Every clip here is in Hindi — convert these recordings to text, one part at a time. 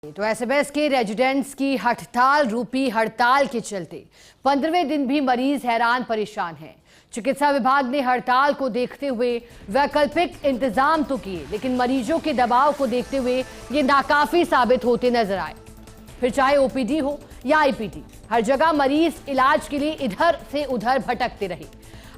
तो एसएमएस के रेजिडेंट्स की हड़ताल रूपी हड़ताल के चलते 15वें दिन भी मरीज हैरान परेशान हैं। चिकित्सा विभाग ने हड़ताल को देखते हुए वैकल्पिक इंतजाम तो किए, लेकिन मरीजों के दबाव को देखते हुए ये नाकाफी साबित होते नजर आए। फिर चाहे ओपीडी हो या आईपीडी, हर जगह मरीज इलाज के लिए इधर से उधर भटकते रहे।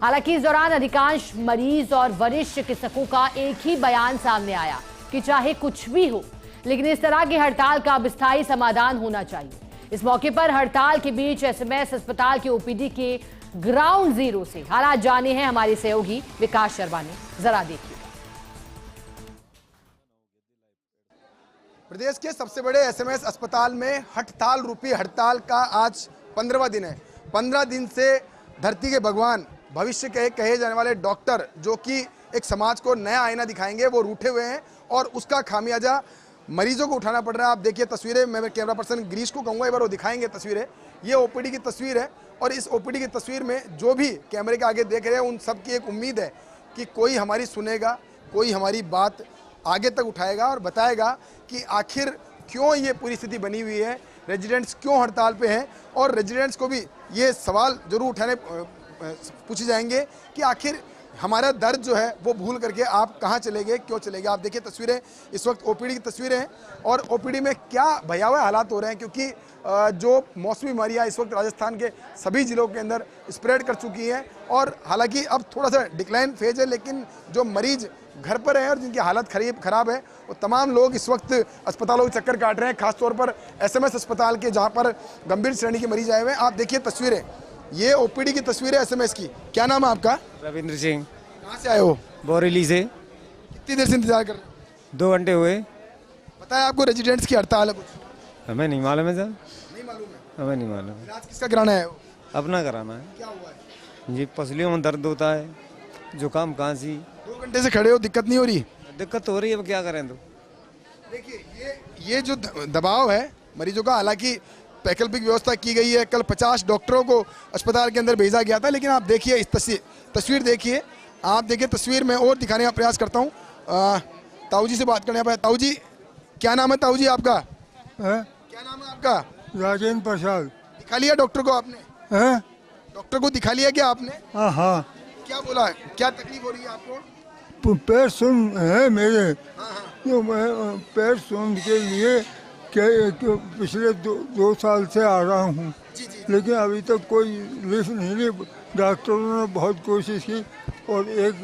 हालांकि इस दौरान अधिकांश मरीज और वरिष्ठ चिकित्सकों का एक ही बयान सामने आया कि चाहे कुछ भी हो, लेकिन इस तरह की हड़ताल का अब स्थायी समाधान होना चाहिए। इस मौके पर हड़ताल के बीच एसएमएस अस्पताल के ओपीडी के ग्राउंड जीरो से हालात जाने हैं हमारे सहयोगी विकास शर्मा ने। जरा देखिए। प्रदेश के सबसे बड़े एसएमएस अस्पताल में हड़ताल रूपी हड़ताल का आज 15वां दिन है। 15 दिन से धरती के भगवान, भविष्य के कहे जाने वाले डॉक्टर, जो कि एक समाज को नया आईना दिखाएंगे, वो रूठे हुए हैं और उसका खामियाजा मरीजों को उठाना पड़ रहा है। आप देखिए तस्वीरें, मैं कैमरा पर्सन गिरीश को कहूँगा एक बार वो दिखाएंगे तस्वीरें। ये ओपीडी की तस्वीर है और इस ओपीडी की तस्वीर में जो भी कैमरे के आगे देख रहे हैं, उन सब की एक उम्मीद है कि कोई हमारी सुनेगा, कोई हमारी बात आगे तक उठाएगा और बताएगा कि आखिर क्यों ये पूरी स्थिति बनी हुई है, रेजिडेंट्स क्यों हड़ताल पे हैं। और रेजिडेंट्स को भी ये सवाल जरूर पूछे जाएंगे कि आखिर हमारा दर्द जो है वो भूल करके आप कहाँ चले गए, क्यों चले गए। आप देखिए तस्वीरें, इस वक्त ओपीडी की तस्वीरें हैं और ओपीडी में क्या भयावह हालात हो रहे हैं, क्योंकि जो मौसमी बीमारियाँ इस वक्त राजस्थान के सभी जिलों के अंदर स्प्रेड कर चुकी हैं। और हालांकि अब थोड़ा सा डिक्लाइन फेज है, लेकिन जो मरीज घर पर हैं और जिनकी हालत खराब है, वो तमाम लोग इस वक्त अस्पतालों के चक्कर काट रहे हैं, खासतौर पर एसएमएस अस्पताल के, जहाँ पर गंभीर श्रेणी के मरीज आए हुए हैं। आप देखिए तस्वीरें, ये ओपीडी की तस्वीर है एसएमएस की। क्या नाम है आपका? रविंद्र सिंह। कहाँ से आए हो? बोरेली से। कितनी देर से इंतजार कर रहे हो? 2 घंटे हुए। पता है आपको रेजिडेंट्स की हड़ताल है? कुछ हमें नहीं मालूम है सर। नहीं मालूम है? हमें नहीं मालूम है। इलाज किसका कराना है? अपना कराना है। क्या हुआ है? जी पसलियों में दर्द होता है, जुकाम खांसी। 2 घंटे से खड़े हो, दिक्कत नहीं हो रही? दिक्कत तो हो रही है, अब क्या करें। तो देखिए ये जो दबाव है मरीजों का, हालांकि वैकल्पिक व्यवस्था की गई है। कल 50 डॉक्टरों को अस्पताल के अंदर भेजा गया था, लेकिन आप देखिए इस तस्वीर देखिए, आप देखिए तस्वीर में और दिखाने का प्रयास करता हूँ। ताऊ जी से बात करने पर। ताऊ जी, क्या नाम है ताऊ जी आपका? क्या नाम है आपका? राजेंद्र प्रसाद। दिखा लिया डॉक्टर को आपने? डॉक्टर को दिखा लिया क्या आपने? हाँ। क्या बोला है? क्या तकलीफ हो रही है आपको? पैर सुन है मेरे। हाँ। तो मैं पैर सुन के लिए पिछले 2 साल से आ रहा हूँ, लेकिन अभी तक कोई रिलीफ नहीं ली। डॉक्टरों ने बहुत कोशिश की और एक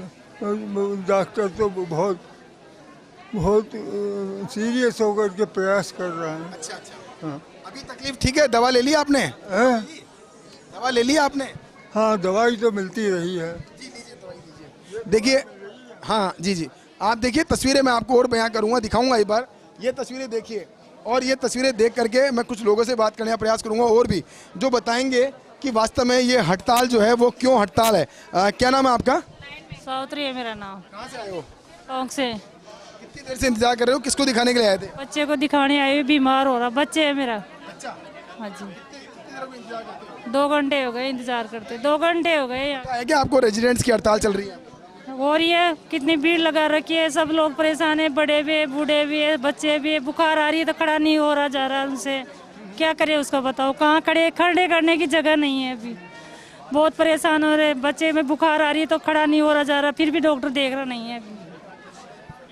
डॉक्टर तो बहुत सीरियस होकर के प्रयास कर रहा है। अच्छा। हाँ। अभी तकलीफ ठीक है? दवा ले ली आपने? दवा ले ली आपने? हाँ, दवाई तो मिलती रही है। देखिए, हाँ जी, आप देखिए तस्वीरें, मैं आपको और बयां करूंगा, दिखाऊंगा एक बार। ये तस्वीरें देखिए और ये तस्वीरें देख करके मैं कुछ लोगों से बात करने का प्रयास करूंगा और भी, जो बताएंगे कि वास्तव में ये हड़ताल जो है वो क्यों हड़ताल है। क्या नाम है आपका? सावित्री है मेरा नाम। कहाँ से आए हो? टोंक से। कितनी देर से इंतजार कर रहे हो? किसको दिखाने के लिए आए थे? बच्चे को दिखाने आए, बीमार हो रहा बच्चे है मेरा। अच्छा। हाँ जी। कितनी देर हो गई इंतजार करते हो? 2 घंटे हो गए इंतजार करते, 2 घंटे हो गए। है क्या आपको रेजिडेंट्स की हड़ताल चल रही है? हो रही है, कितनी भीड़ लगा रखी है, सब लोग परेशान है, बड़े भी है, बूढ़े भी है, बच्चे भी है। बुखार आ रही है तो खड़ा नहीं हो रहा जा रहा उनसे, क्या करे उसका बताओ। कहाँ खड़े करने की जगह नहीं है अभी, बहुत परेशान हो रहे। बच्चे में बुखार आ रही है तो खड़ा नहीं हो रहा जा रहा, फिर भी डॉक्टर देख रहा नहीं है अभी।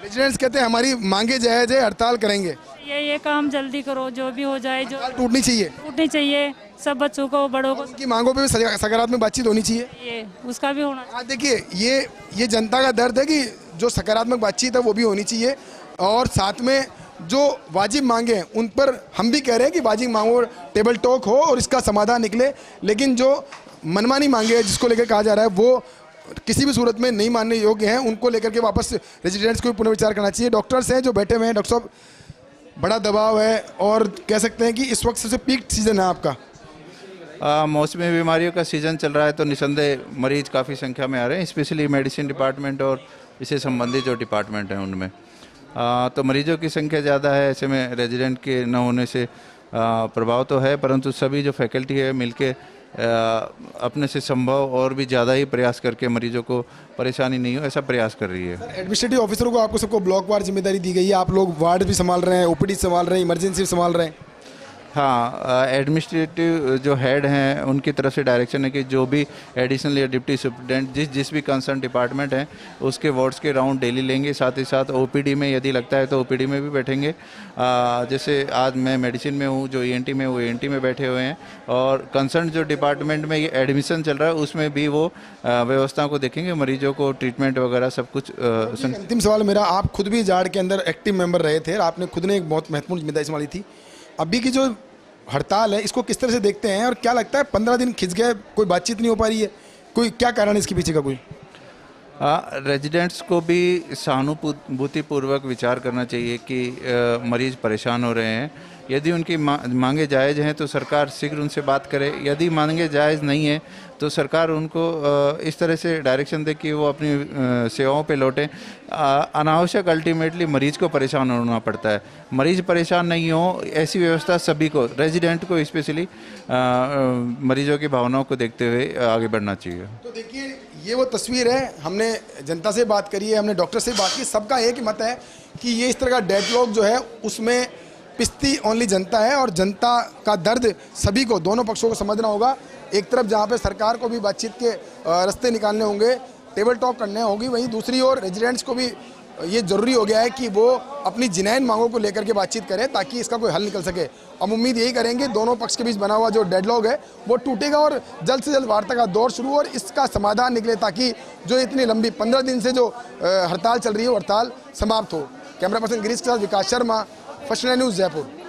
रेजिडेंट्स कहते हैं हमारी मांगे जायज है, हड़ताल करेंगे। ये काम जल्दी करो, जो भी हो जाए, जो टूटनी चाहिए सब बच्चों को, बड़ों को। उनकी मांगों पे भी सकारात्मक बातचीत होनी चाहिए, ये उसका भी होना। आज देखिए ये जनता का दर्द है कि जो सकारात्मक बातचीत है वो भी होनी चाहिए, और साथ में जो वाजिब मांगे हैं उन पर हम भी कह रहे हैं कि वाजिब मांगो, टेबल टॉक हो और इसका समाधान निकले। लेकिन जो मनमानी मांगे हैं, जिसको लेकर कहा जा रहा है, वो किसी भी सूरत में नहीं मानने योग्य हैं। उनको लेकर के वापस रेजिडेंट्स को पुनर्विचार करना चाहिए। डॉक्टर्स हैं जो बैठे हुए हैं। डॉक्टर साहब, बड़ा दबाव है और कह सकते हैं कि इस वक्त सबसे पीक सीजन है आपका। मौसमी बीमारियों का सीज़न चल रहा है, तो निसंदेह मरीज काफ़ी संख्या में आ रहे हैं, स्पेशली मेडिसिन डिपार्टमेंट और इससे संबंधित जो डिपार्टमेंट हैं उनमें। तो मरीजों की संख्या ज़्यादा है, ऐसे में रेजिडेंट के न होने से प्रभाव तो है, परंतु सभी जो फैकल्टी है मिलके अपने से संभव और भी ज़्यादा ही प्रयास करके मरीजों को परेशानी नहीं हो ऐसा प्रयास कर रही है। एडमिनिस्ट्रेटिव ऑफिसरों को आपको सबको ब्लॉक वार जिम्मेदारी दी गई है, आप लोग वार्ड भी संभाल रहे हैं, ओपीडी संभाल रहे हैं, इमरजेंसी संभाल रहे हैं। हाँ, एडमिनिस्ट्रेटिव जो हेड हैं उनकी तरफ से डायरेक्शन है कि जो भी एडिशनल या डिप्टी सुप्रिटेंडेंट जिस भी कंसर्न डिपार्टमेंट हैं उसके वार्ड्स के राउंड डेली लेंगे, साथ ही साथ ओपीडी में यदि लगता है तो ओपीडी में भी बैठेंगे। जैसे आज मैं मेडिसिन में हूँ, जो ईएनटी में वो ईएनटी में बैठे हुए हैं, और कंसर्न जो डिपार्टमेंट में ये एडमिशन चल रहा है उसमें भी वो व्यवस्था को देखेंगे, मरीजों को ट्रीटमेंट वगैरह सब कुछ। अंतिम सवाल मेरा, आप खुद भी जाड़ के अंदर एक्टिव मेंबर रहे थे और आपने खुद ने एक बहुत महत्वपूर्ण जिम्मेदारी संभाली थी। अभी की जो हड़ताल है इसको किस तरह से देखते हैं और क्या लगता है 15 दिन खिंच गए, कोई बातचीत नहीं हो पा रही है, कोई क्या कारण है इसके पीछे का? कोई रेजिडेंट्स को भी सहानुभूतिपूर्वक विचार करना चाहिए कि मरीज़ परेशान हो रहे हैं। यदि उनकी मांगे जायज़ हैं तो सरकार शीघ्र उनसे बात करे, यदि मांगे जायज़ नहीं है तो सरकार उनको इस तरह से डायरेक्शन दे कि वो अपनी सेवाओं पे लौटें। अनावश्यक अल्टीमेटली मरीज़ को परेशान होना पड़ता है। मरीज़ परेशान नहीं हो ऐसी व्यवस्था सभी को, रेजिडेंट को स्पेशली मरीजों की भावनाओं को देखते हुए आगे बढ़ना चाहिए। तो देखिए ये वो तस्वीर है, हमने जनता से बात करी है, हमने डॉक्टर से बात की, सबका एक ही मत है कि ये इस तरह का डेडलॉक जो है उसमें पिसती ओनली जनता है और जनता का दर्द सभी को, दोनों पक्षों को समझना होगा। एक तरफ जहाँ पे सरकार को भी बातचीत के रास्ते निकालने होंगे, टेबल टॉक करने होगी, वहीं दूसरी ओर रेजिडेंट्स को भी ये ज़रूरी हो गया है कि वो अपनी जिनैन मांगों को लेकर के बातचीत करें ताकि इसका कोई हल निकल सके। हम उम्मीद यही करेंगे दोनों पक्ष के बीच बना हुआ जो डेडलॉक है वो टूटेगा और जल्द से जल्द वार्ता का दौर शुरू और इसका समाधान निकले ताकि जो इतनी लंबी 15 दिन से जो हड़ताल चल रही है वो हड़ताल समाप्त हो। कैमरा पर्सन गिरीश के साथ विकास शर्मा, फर्स्ट न्यूज़ जयपुर।